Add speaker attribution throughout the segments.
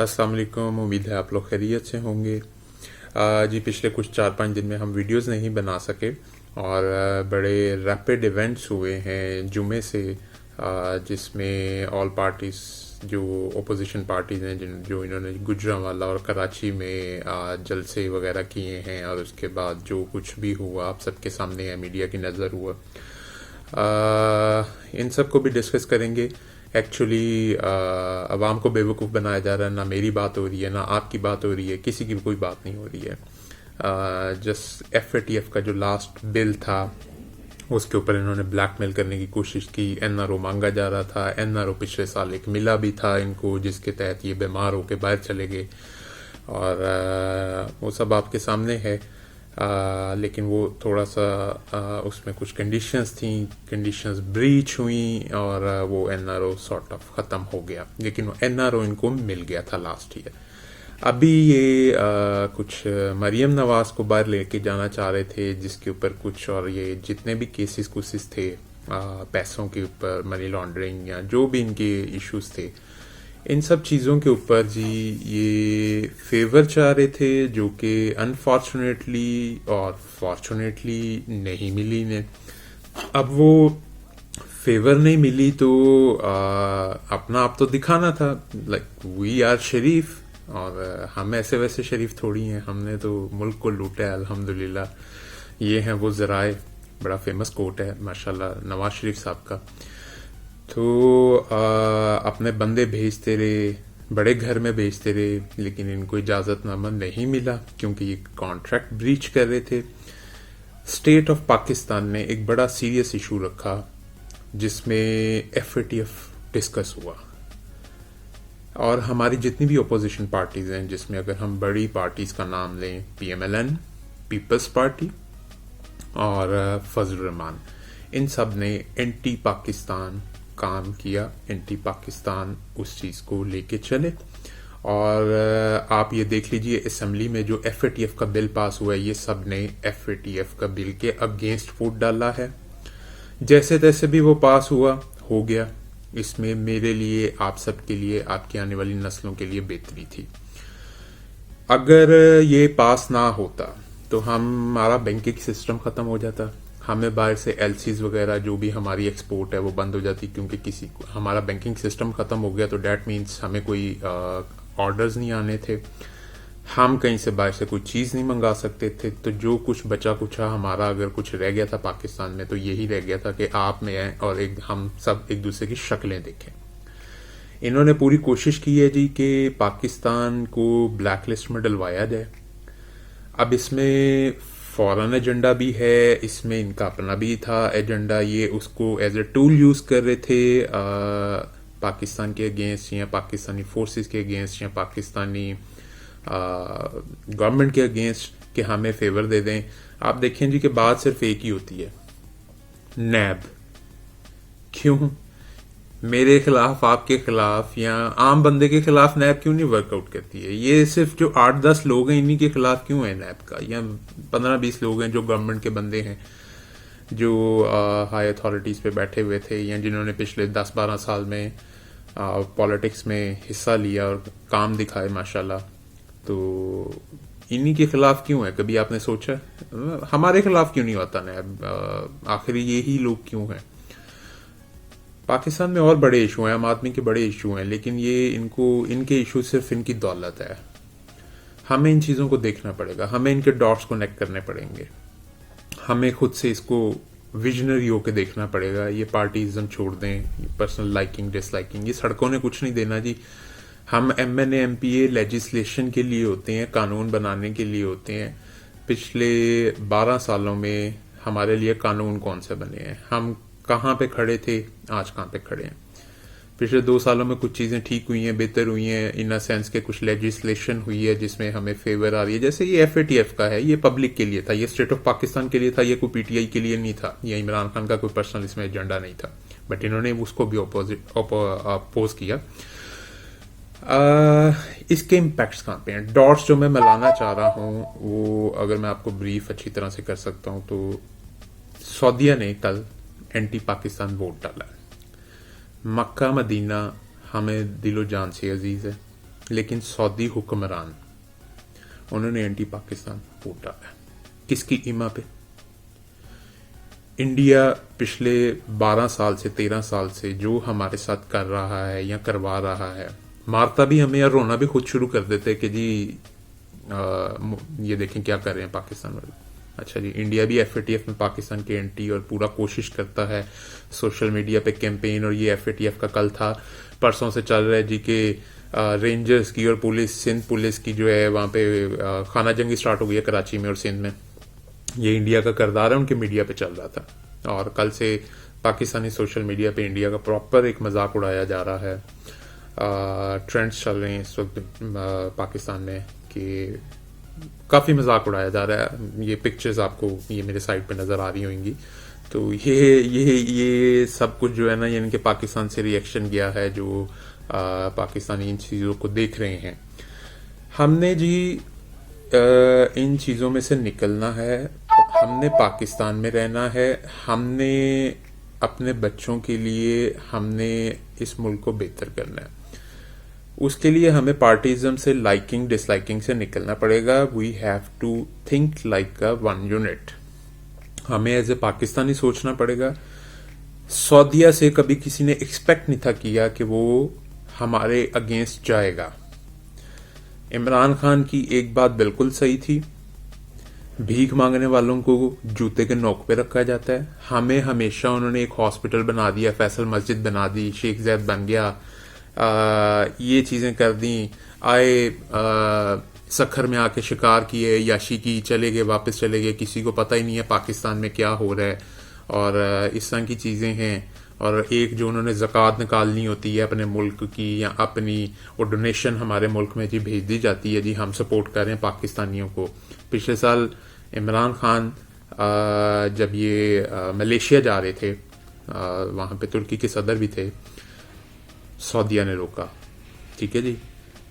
Speaker 1: अस्सलाम वालेकुम। उम्मीद है आप लोग खैरियत से होंगे। जी पिछले कुछ 4-5 दिन में हम वीडियोस नहीं बना सके और बड़े रैपिड इवेंट्स हुए हैं जुमे से, जिसमें ऑल पार्टीज जो ओपोजिशन पार्टीज हैं जो इन्होंने गुजरांवाला और कराची में जलसे वगैरह किए हैं और उसके बाद जो कुछ भी हुआ आप सबके सामने है, मीडिया की नज़र हुआ। इन सब को भी डिस्कस करेंगे। एक्चुअली अवाम को बेवकूफ़ बनाया जा रहा है, ना मेरी बात हो रही है ना आपकी बात हो रही है, किसी की भी कोई बात नहीं हो रही है। जस्ट FATF का जो लास्ट बिल था उसके ऊपर इन्होंने ब्लैकमेल करने की कोशिश की। NRO मांगा जा रहा था। NRO पिछले साल एक मिला भी था इनको, जिसके तहत ये बीमार होकर बाहर चले गए और वो सब आपके सामने है। लेकिन वो थोड़ा सा उसमें कुछ कंडीशंस थी, कंडीशंस ब्रीच हुई और वो NRO सॉर्ट ऑफ ख़त्म हो गया, लेकिन वो NRO इनको मिल गया था लास्ट ईयर। अभी ये कुछ मरियम नवाज को बाहर लेके जाना चाह रहे थे, जिसके ऊपर कुछ और ये जितने भी केसेस कुसेस थे पैसों के ऊपर, मनी लॉन्ड्रिंग या जो भी इनके इश्यूज थे, इन सब चीज़ों के ऊपर जी ये फेवर चाह रहे थे, जो कि अनफॉर्चुनेटली और फॉर्चुनेटली नहीं मिली इन्हें। अब वो फेवर नहीं मिली तो अपना आप तो दिखाना था, लाइक वी आर शरीफ, और हम ऐसे वैसे शरीफ थोड़ी हैं, हमने तो मुल्क को लूटा है अल्हम्दुलिल्लाह। ये हैं वो ज़राए, बड़ा फेमस कोट है माशाल्लाह नवाज शरीफ साहब का। तो अपने बंदे भेजते रहे, बड़े घर में भेजते रहे, लेकिन इनको इजाज़तनामा नहीं मिला क्योंकि ये कॉन्ट्रैक्ट ब्रीच कर रहे थे। स्टेट ऑफ पाकिस्तान ने एक बड़ा सीरियस इशू रखा जिसमें FATF डिस्कस हुआ, और हमारी जितनी भी अपोजिशन पार्टीज हैं, जिसमें अगर हम बड़ी पार्टीज का नाम लें, PMLN, पीपल्स पार्टी और फजल रहमान, इन सब ने एंटी पाकिस्तान काम किया, एंटी पाकिस्तान उस चीज़ को लेके चले। और आप ये देख लीजिए असेंबली में जो FATF का बिल पास हुआ है, ये सब ने FATF का बिल के अगेंस्ट वोट डाला है। जैसे तैसे भी वो पास हुआ, हो गया। इसमें मेरे लिए, आप सब के लिए, आपकी आने वाली नस्लों के लिए बेहतरी थी। अगर ये पास ना होता तो हमारा बैंकिंग सिस्टम खत्म हो जाता, हमें बाहर से LCs वगैरह जो भी हमारी एक्सपोर्ट है वो बंद हो जाती, क्योंकि किसी को हमारा बैंकिंग सिस्टम खत्म हो गया तो डैट मीन्स हमें कोई ऑर्डर्स नहीं आने थे, हम कहीं से बाहर से कोई चीज़ नहीं मंगा सकते थे। तो जो कुछ बचा कुचा हमारा अगर कुछ रह गया था पाकिस्तान में, तो यही रह गया था कि आप में आए और हम सब एक दूसरे की शक्लें देखें। इन्होंने पूरी कोशिश की है जी कि पाकिस्तान को ब्लैक लिस्ट में डलवाया जाए। अब इसमें फॉरेन एजेंडा भी है, इसमें इनका अपना भी था एजेंडा। ये उसको एज ए टूल यूज कर रहे थे पाकिस्तान के अगेंस्ट, या पाकिस्तानी फोर्सेस के अगेंस्ट, या पाकिस्तानी गवर्नमेंट के अगेंस्ट, कि हमें फेवर दे दें। आप देखें जी कि बात सिर्फ एक ही होती है, नैब। क्यों मेरे खिलाफ, आपके खिलाफ या आम बंदे के खिलाफ नैब क्यों नहीं वर्कआउट करती है? ये सिर्फ जो 8-10 लोग हैं इन्हीं के खिलाफ क्यों है नैब का, या 15-20 लोग हैं जो गवर्नमेंट के बंदे हैं, जो हाई अथॉरिटीज पे बैठे हुए थे, या जिन्होंने पिछले 10-12 साल में पॉलिटिक्स में हिस्सा लिया और काम दिखाए माशाल्लाह। तो इन्हीं के खिलाफ क्यों है? कभी आपने सोचा हमारे खिलाफ क्यों नहीं होता नैब? आखिर यही लोग क्यों हैं? पाकिस्तान में और बड़े इशू हैं, आम आदमी के बड़े इशू हैं, लेकिन ये इनके इशू सिर्फ इनकी दौलत है। हमें इन चीज़ों को देखना पड़ेगा, हमें इनके डॉट्स कनेक्ट करने पड़ेंगे, हमें खुद से इसको विजनरी होकर देखना पड़ेगा। ये पार्टीज़म छोड़ दें, ये पर्सनल लाइकिंग डिसलाइकिंग, ये सड़कों ने कुछ नहीं देना जी। हम MNA MPA लेजिस्लेशन के लिए होते हैं, कानून बनाने के लिए होते हैं। पिछले 12 सालों में हमारे लिए कानून कौन से बने हैं? हम कहाँ पे खड़े थे, आज कहाँ पे खड़े हैं? पिछले 2 सालों में कुछ चीज़ें ठीक हुई हैं, बेहतर हुई हैं, इन अ सेंस के कुछ लेजिस्लेशन हुई है जिसमें हमें फेवर आ रही है। जैसे ये FATF का है, ये पब्लिक के लिए था, ये स्टेट ऑफ पाकिस्तान के लिए था, ये कोई PTI के लिए नहीं था, या इमरान खान का कोई पर्सनल इसमें एजेंडा नहीं था, बट इन्होंने उसको भी अपोज किया। इसके इम्पैक्ट्स कहाँ पे हैं? डॉट्स जो मैं मिलाना चाह रहा हूँ वो अगर मैं आपको ब्रीफ अच्छी तरह से कर सकता हूँ तो सऊदीया ने कल एंटी पाकिस्तान वोट डाला। मक्का मदीना हमें दिलो जान से अजीज है, लेकिन सऊदी हुक्मरान उन्होंने एंटी पाकिस्तान वोट डाला। किसकी ईमा पे? इंडिया पिछले 12 साल से 13 साल से जो हमारे साथ कर रहा है या करवा रहा है, मारता भी हमें और रोना भी खुद शुरू कर देते कि जी ये देखें क्या कर रहे हैं पाकिस्तान वाले। अच्छा जी, इंडिया भी FATF में पाकिस्तान के एंटी और पूरा कोशिश करता है, सोशल मीडिया पे कैंपेन, और ये FATF का कल था, परसों से चल रहा है जी के रेंजर्स की और पुलिस, सिंध पुलिस की जो है वहाँ पे खाना जंगी स्टार्ट हो गई है कराची में और सिंध में। ये इंडिया का किरदार है, उनके मीडिया पे चल रहा था, और कल से पाकिस्तानी सोशल मीडिया पे इंडिया का प्रॉपर एक मजाक उड़ाया जा रहा है। ट्रेंड्स चल रहे हैं इस वक्त पाकिस्तान में कि काफ़ी मजाक उड़ाया जा रहा है। ये पिक्चर्स आपको ये मेरे साइड पे नज़र आ रही होंगी। तो ये सब कुछ जो है ना, ये इनके पाकिस्तान से रिएक्शन गया है, जो पाकिस्तानी इन चीज़ों को देख रहे हैं। हमने जी इन चीज़ों में से निकलना है, हमने पाकिस्तान में रहना है, हमने अपने बच्चों के लिए हमने इस मुल्क को बेहतर करना है। उसके लिए हमें पार्टिज्म से, लाइकिंग डिसलाइकिंग से निकलना पड़ेगा। We have to think like a one unit. हमें एज ए पाकिस्तानी सोचना पड़ेगा। सऊदीया से कभी किसी ने एक्सपेक्ट नहीं था किया कि वो हमारे अगेंस्ट जाएगा। इमरान खान की एक बात बिल्कुल सही थी, भीख मांगने वालों को जूते के नोक पे रखा जाता है। हमें हमेशा उन्होंने एक हॉस्पिटल बना दिया, फैसल मस्जिद बना दी, शेख जैद बन गया, ये चीजें कर दी, आए सखर में आके शिकार किए, याशी की, चले गए, वापस चले गए, किसी को पता ही नहीं है पाकिस्तान में क्या हो रहा है, और इस तरह की चीजें हैं। और एक जो उन्होंने ज़कात निकालनी होती है अपने मुल्क की या अपनी, वो डोनेशन हमारे मुल्क में जी भेज दी जाती है, जी हम सपोर्ट कर रहे हैं पाकिस्तानियों को। पिछले साल इमरान खान जब ये मलेशिया जा रहे थे, वहाँ पे तुर्की के सदर भी थे, सऊदीया ने रोका। ठीक है जी।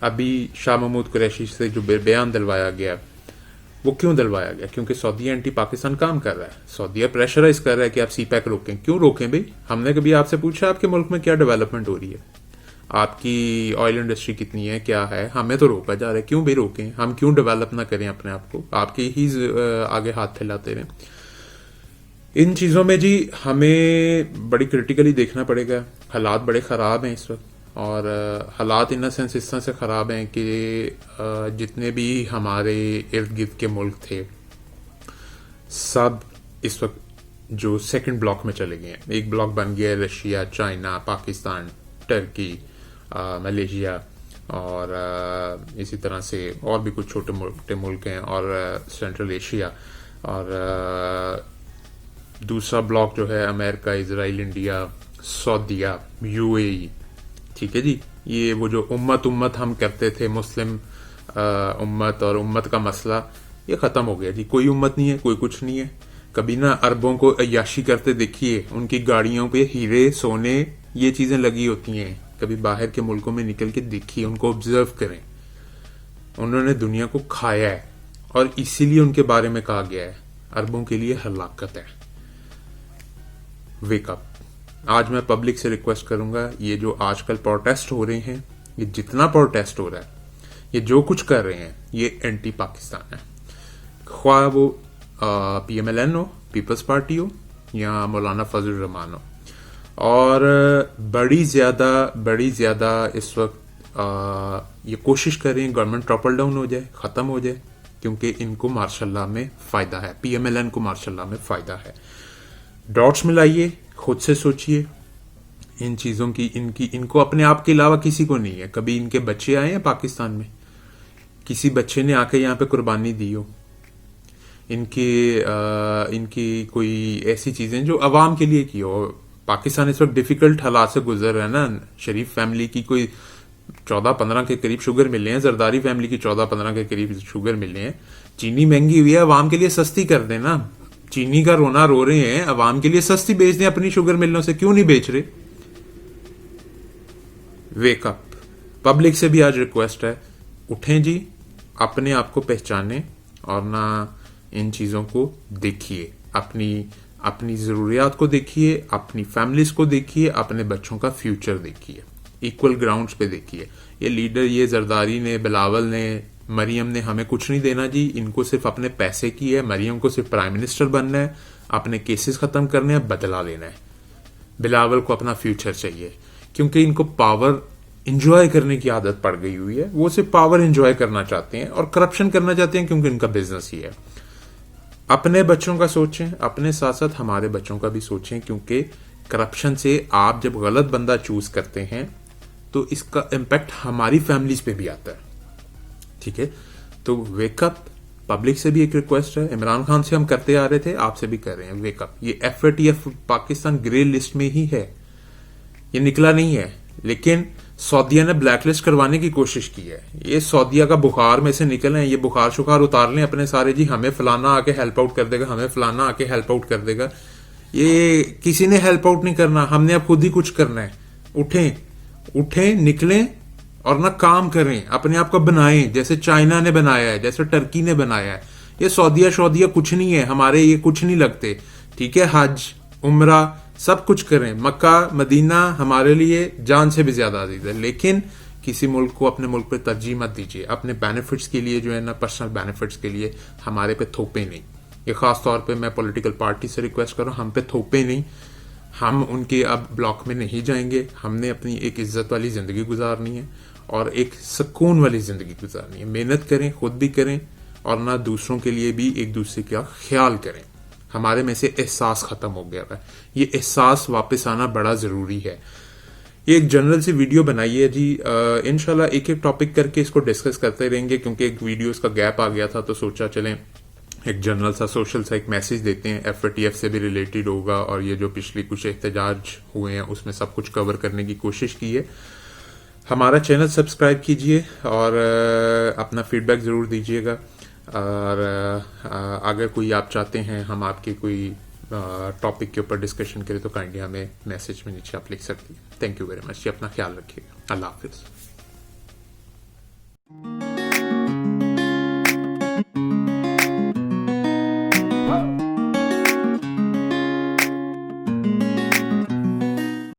Speaker 1: अभी शाह महमूद कुरैशी से जो बयान दिलवाया गया, वो क्यों दिलवाया गया? क्योंकि सऊदीया एंटी पाकिस्तान काम कर रहा है, सऊदीया प्रेशराइज कर रहा है कि आप CPEC रोकें। क्यों रोकें भाई? हमने कभी आपसे पूछा आपके मुल्क में क्या डेवलपमेंट हो रही है, आपकी ऑयल इंडस्ट्री कितनी है, क्या है? हमें तो रोका जा रहा है। क्यों भाई रोकें? हम क्यों डेवलप ना करें अपने आप को? आपके ही आगे हाथ फैलाते रहें। इन चीज़ों में जी हमें बड़ी क्रिटिकली देखना पड़ेगा। हालात बड़े ख़राब हैं इस वक्त, और हालात इन सेंस इस तरह से ख़राब हैं कि जितने भी हमारे इर्द गिर्द के मुल्क थे, सब इस वक्त जो सेकंड ब्लॉक में चले गए हैं। एक ब्लॉक बन गया है Russia, China, Pakistan, Turkey, Malaysia, और इसी तरह से और भी कुछ छोटे मोटे मुल्क हैं, और सेंट्रल एशिया, और दूसरा ब्लॉक जो है अमेरिका, इजराइल, इंडिया, सऊदीया, UAE। ठीक है जी। ये वो जो उम्मत हम करते थे, मुस्लिम उम्मत और उम्मत का मसला, ये ख़त्म हो गया जी। कोई उम्मत नहीं है, कोई कुछ नहीं है। कभी ना अरबों को अय्याशी करते देखिए, उनकी गाड़ियों पे हीरे, सोने, ये चीज़ें लगी होती हैं। कभी बाहर के मुल्कों में निकल के देखिए, उनको ऑब्जर्व करें। उन्होंने दुनिया को खाया है, और इसीलिए उनके बारे में कहा गया है अरबों के लिए हलाकत है। Wake up. आज मैं पब्लिक से रिक्वेस्ट करूंगा, ये जो आजकल प्रोटेस्ट हो रहे हैं, ये जितना प्रोटेस्ट हो रहा है, ये जो कुछ कर रहे हैं, ये एंटी पाकिस्तान है। ख्वाह वो PMLN हो, पीपल्स पार्टी हो, या मौलाना फजल रहमान हो। और बड़ी ज्यादा इस वक्त ये कोशिश कर रहे हैं गवर्नमेंट टॉपल डाउन हो जाए, खत्म हो जाए, क्योंकि इनको मार्शल में फायदा है, PMLN को मार्शल में फायदा है। डॉट्स मिलाइए, खुद से सोचिए इन चीजों की। इनको अपने आप के अलावा किसी को नहीं है। कभी इनके बच्चे आए हैं पाकिस्तान में? किसी बच्चे ने आके यहाँ पे कुर्बानी दी हो? इनकी कोई ऐसी चीजें जो अवाम के लिए की हो? पाकिस्तान इस वक्त डिफिकल्ट हालात से गुजर रहा है ना। शरीफ फैमिली की कोई 14-15 के करीब शुगर मिले हैं, जरदारी फैमिली की 14-15 के करीब शुगर मिले हैं। चीनी महंगी हुई है, अवाम के लिए सस्ती कर देना। चीनी का रोना रो रहे हैं, अवाम के लिए सस्ती बेच दें अपनी शुगर मिलों से, क्यों नहीं बेच रहे? Wake up. पब्लिक से भी आज रिक्वेस्ट है, उठें जी, अपने आप को पहचानें, और ना इन चीजों को देखिए। अपनी जरूरियात को देखिए, अपनी फैमिलीज को देखिए, अपने बच्चों का फ्यूचर देखिए। इक्वल ग्राउंड्स पे देखिए। ये लीडर, ये जरदारी ने, बिलावल ने, मरियम ने हमें कुछ नहीं देना जी। इनको सिर्फ अपने पैसे की है। मरियम को सिर्फ प्राइम मिनिस्टर बनना है, अपने केसेस खत्म करने हैं, बदला लेना है। बिलावल को अपना फ्यूचर चाहिए, क्योंकि इनको पावर इंजॉय करने की आदत पड़ गई हुई है। वो सिर्फ पावर इंजॉय करना चाहते हैं और करप्शन करना चाहते हैं, क्योंकि इनका बिजनेस ही है। अपने बच्चों का सोचें, अपने साथ साथ हमारे बच्चों का भी सोचें, क्योंकि करप्शन से आप जब गलत बंदा चूज करते हैं तो इसका इम्पैक्ट हमारी फैमिलीज पे भी आता है। ठीक है, तो वेकअप। पब्लिक से भी एक रिक्वेस्ट है, इमरान खान से हम करते आ रहे थे, आपसे भी कर रहे हैं, वेकअप। ये FATF पाकिस्तान ग्रे लिस्ट में ही है, ये निकला नहीं है, लेकिन सऊदीया ने ब्लैकलिस्ट करवाने की कोशिश की है। ये सऊदीया का बुखार में से निकले हैं, ये बुखार शुखार उतार लें अपने सारे जी। हमें फलाना आके हेल्प आउट कर देगा, हमें फलाना आके हेल्प आउट कर देगा। ये किसी ने हेल्प आउट नहीं करना, हमने अब खुद ही कुछ करना है। उठें, निकलें और ना काम करें, अपने आप को बनाएं, जैसे चाइना ने बनाया है, जैसे टर्की ने बनाया है। ये सऊदीया कुछ नहीं है हमारे, ये कुछ नहीं लगते। ठीक है, हज, उम्रा सब कुछ करें, मक्का मदीना हमारे लिए जान से भी ज्यादा अजीज है। लेकिन किसी मुल्क को अपने मुल्क पे तरजीह मत दीजिए। अपने बेनिफिट्स के लिए जो है ना, पर्सनल बेनिफिट्स के लिए हमारे पे थोपे नहीं। ये खास तौर पे मैं पॉलिटिकल पार्टी से रिक्वेस्ट कर रहा हूं, हम पे थोपे नहीं। हम उनके अब ब्लॉक में नहीं जाएंगे। हमने अपनी एक इज्जत वाली जिंदगी गुजारनी है और एक सुकून वाली जिंदगी गुजारनी है। मेहनत करें, खुद भी करें और ना दूसरों के लिए भी एक दूसरे का ख्याल करें। हमारे में से एहसास खत्म हो गया है, ये एहसास वापस आना बड़ा जरूरी है। ये एक जनरल सी वीडियो बनाई है जी। इंशाल्लाह एक एक टॉपिक करके इसको डिस्कस करते रहेंगे, क्योंकि एक वीडियो का गैप आ गया था, तो सोचा चलें एक जनरल सा सोशल सा एक मैसेज देते हैं। FATF से भी रिलेटेड होगा और ये जो पिछली कुछ एहतजाज हुए हैं उसमें सब कुछ कवर करने की कोशिश की है। हमारा चैनल सब्सक्राइब कीजिए और अपना फीडबैक जरूर दीजिएगा। और अगर कोई आप चाहते हैं हम आपके कोई टॉपिक के ऊपर डिस्कशन करें तो काइंडली हमें मैसेज में नीचे आप लिख सकते हैं। Thank you very much. अपना ख्याल रखिएगा। अल्लाह हाफिज।